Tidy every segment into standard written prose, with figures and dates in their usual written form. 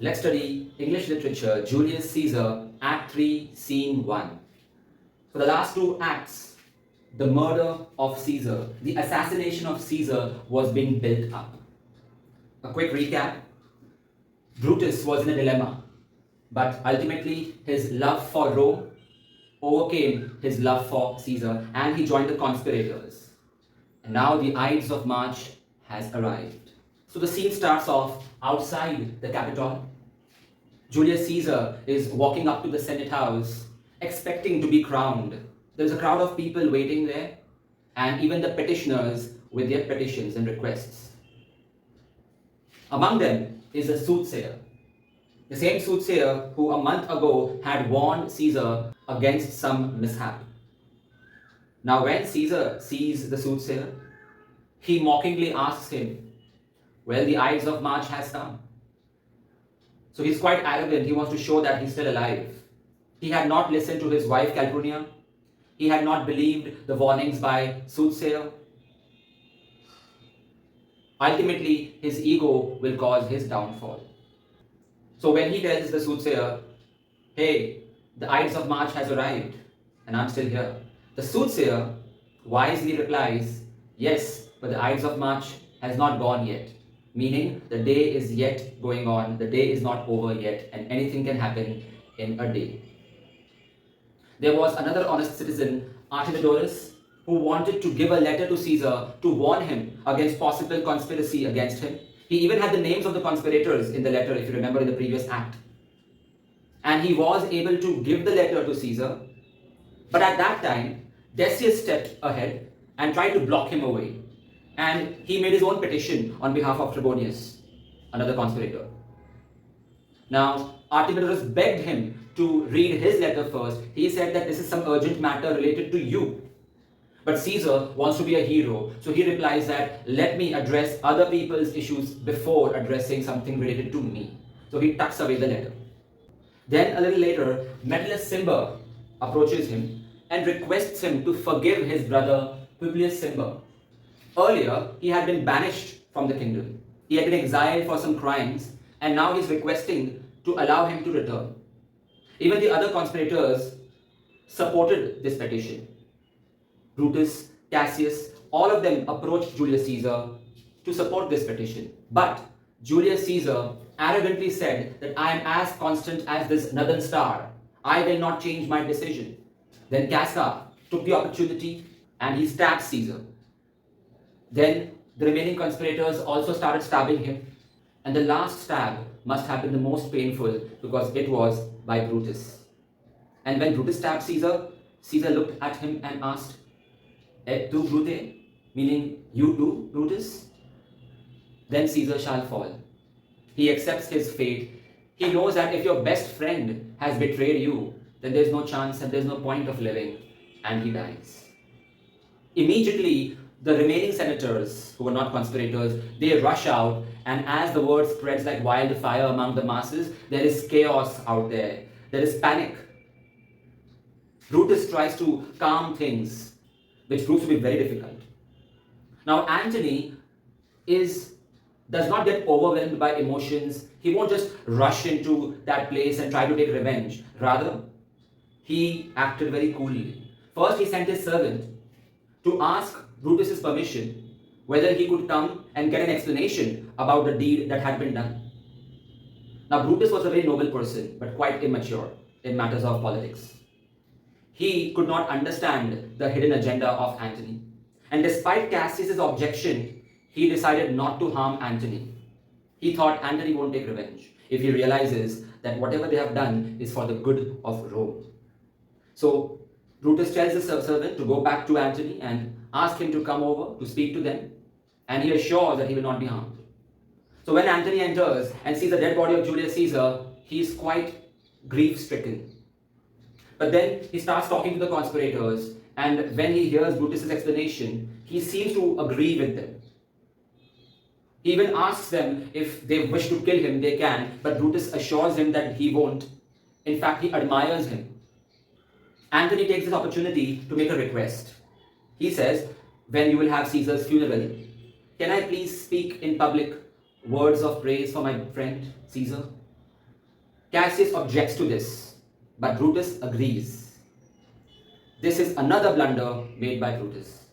Let's study English literature, Julius Caesar, Act 3, Scene 1. For the last two acts, the murder of Caesar, the assassination of Caesar was being built up. A quick recap. Brutus was in a dilemma, but ultimately his love for Rome overcame his love for Caesar and he joined the conspirators. And now the Ides of March has arrived. So the scene starts off outside the Capitol. Julius Caesar is walking up to the Senate House, expecting to be crowned. There's a crowd of people waiting there, and even the petitioners with their petitions and requests. Among them is a soothsayer, the same soothsayer who a month ago had warned Caesar against some mishap. Now, when Caesar sees the soothsayer, he mockingly asks him, "Well, the Ides of March has come." So he's quite arrogant. He wants to show that he's still alive. He had not listened to his wife Calpurnia. He had not believed the warnings by soothsayer. Ultimately, his ego will cause his downfall. So when he tells the soothsayer, "Hey, the Ides of March has arrived and I'm still here," the soothsayer wisely replies, "Yes, but the Ides of March has not gone yet." Meaning the day is yet going on, the day is not over yet, and anything can happen in a day. There was another honest citizen, Artemidorus, who wanted to give a letter to Caesar to warn him against possible conspiracy against him. He even had the names of the conspirators in the letter, if you remember in the previous act. And he was able to give the letter to Caesar, but at that time, Decius stepped ahead and tried to block him away. And he made his own petition on behalf of Trebonius, another conspirator. Now, Artemidorus begged him to read his letter first. He said that this is some urgent matter related to you. But Caesar wants to be a hero, so he replies that, "Let me address other people's issues before addressing something related to me." So he tucks away the letter. Then a little later, Metellus Cimber approaches him and requests him to forgive his brother Publius Cimber. Earlier, he had been banished from the kingdom. He had been exiled for some crimes, and now he's requesting to allow him to return. Even the other conspirators supported this petition. Brutus, Cassius, all of them approached Julius Caesar to support this petition. But Julius Caesar arrogantly said that I am as constant as this northern star. I will not change my decision. Then Casca took the opportunity and he stabbed Caesar. Then the remaining conspirators also started stabbing him. And the last stab must have been the most painful because it was by Brutus. And when Brutus stabbed Caesar, Caesar looked at him and asked, "Et tu, Brute?" Meaning, "You too, Brutus?" Then Caesar shall fall. He accepts his fate. He knows that if your best friend has betrayed you, then there's no chance and there's no point of living, and he dies. Immediately, the remaining senators, who were not conspirators, they rush out, and as the word spreads like wildfire among the masses, there is chaos out there. There is panic. Brutus tries to calm things, which proves to be very difficult. Now, Antony does not get overwhelmed by emotions. He won't just rush into that place and try to take revenge. Rather, he acted very coolly. First, he sent his servant to ask Brutus's permission whether he could come and get an explanation about the deed that had been done. Now, Brutus was a very noble person, but quite immature in matters of politics. He could not understand the hidden agenda of Antony. And despite Cassius's objection, he decided not to harm Antony. He thought Antony won't take revenge if he realizes that whatever they have done is for the good of Rome. So Brutus tells the servant to go back to Antony and ask him to come over to speak to them, and he assures that he will not be harmed. So when Antony enters and sees the dead body of Julius Caesar, he is quite grief-stricken. But then he starts talking to the conspirators, and when he hears Brutus's explanation, he seems to agree with them. He even asks them if they wish to kill him, they can, but Brutus assures him that he won't. In fact, he admires him. Antony takes this opportunity to make a request. He says, "When you will have Caesar's funeral, can I please speak in public words of praise for my friend Caesar?" Cassius objects to this, but Brutus agrees. This is another blunder made by Brutus.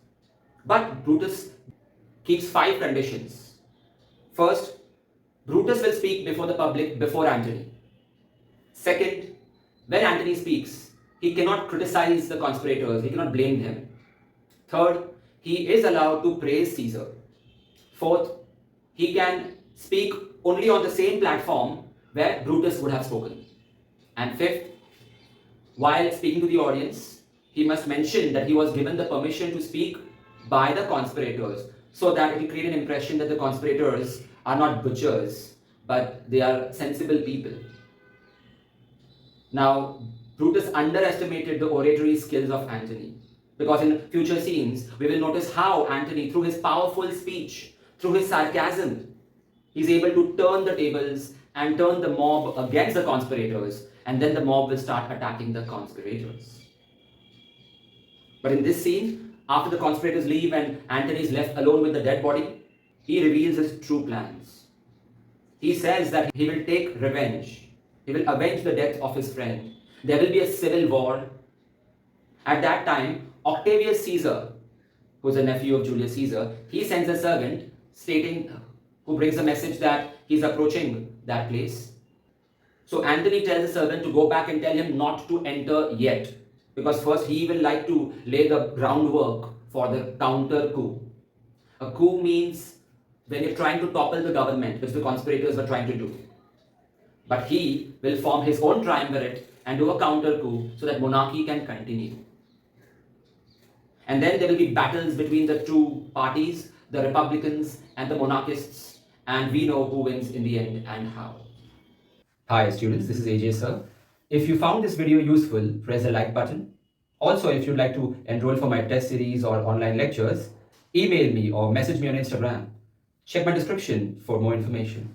But Brutus keeps 5 conditions. First, Brutus will speak before the public before Antony. Second, when Antony speaks, he cannot criticize the conspirators, he cannot blame them. Third, he is allowed to praise Caesar. Fourth, he can speak only on the same platform where Brutus would have spoken. And fifth, while speaking to the audience, he must mention that he was given the permission to speak by the conspirators, so that it will create an impression that the conspirators are not butchers, but they are sensible people. Now, Brutus underestimated the oratory skills of Antony, because in future scenes, we will notice how Antony, through his powerful speech, through his sarcasm, is able to turn the tables and turn the mob against the conspirators, and then the mob will start attacking the conspirators. But in this scene, after the conspirators leave and Antony is left alone with the dead body, he reveals his true plans. He says that he will take revenge. He will avenge the death of his friend. There will be a civil war. At that time, Octavius Caesar, who is a nephew of Julius Caesar, he sends a servant who brings a message that he's approaching that place. So Antony tells the servant to go back and tell him not to enter yet, because first he will like to lay the groundwork for the counter coup. A coup means when you're trying to topple the government, which the conspirators were trying to do. But he will form his own triumvirate and do a counter coup so that monarchy can continue. And then there will be battles between the two parties, the Republicans and the monarchists, and we know who wins in the end and how. Hi students, this is AJ sir. If you found this video useful, press the like button. Also, if you'd like to enroll for my test series or online lectures, email me or message me on Instagram. Check my description for more information.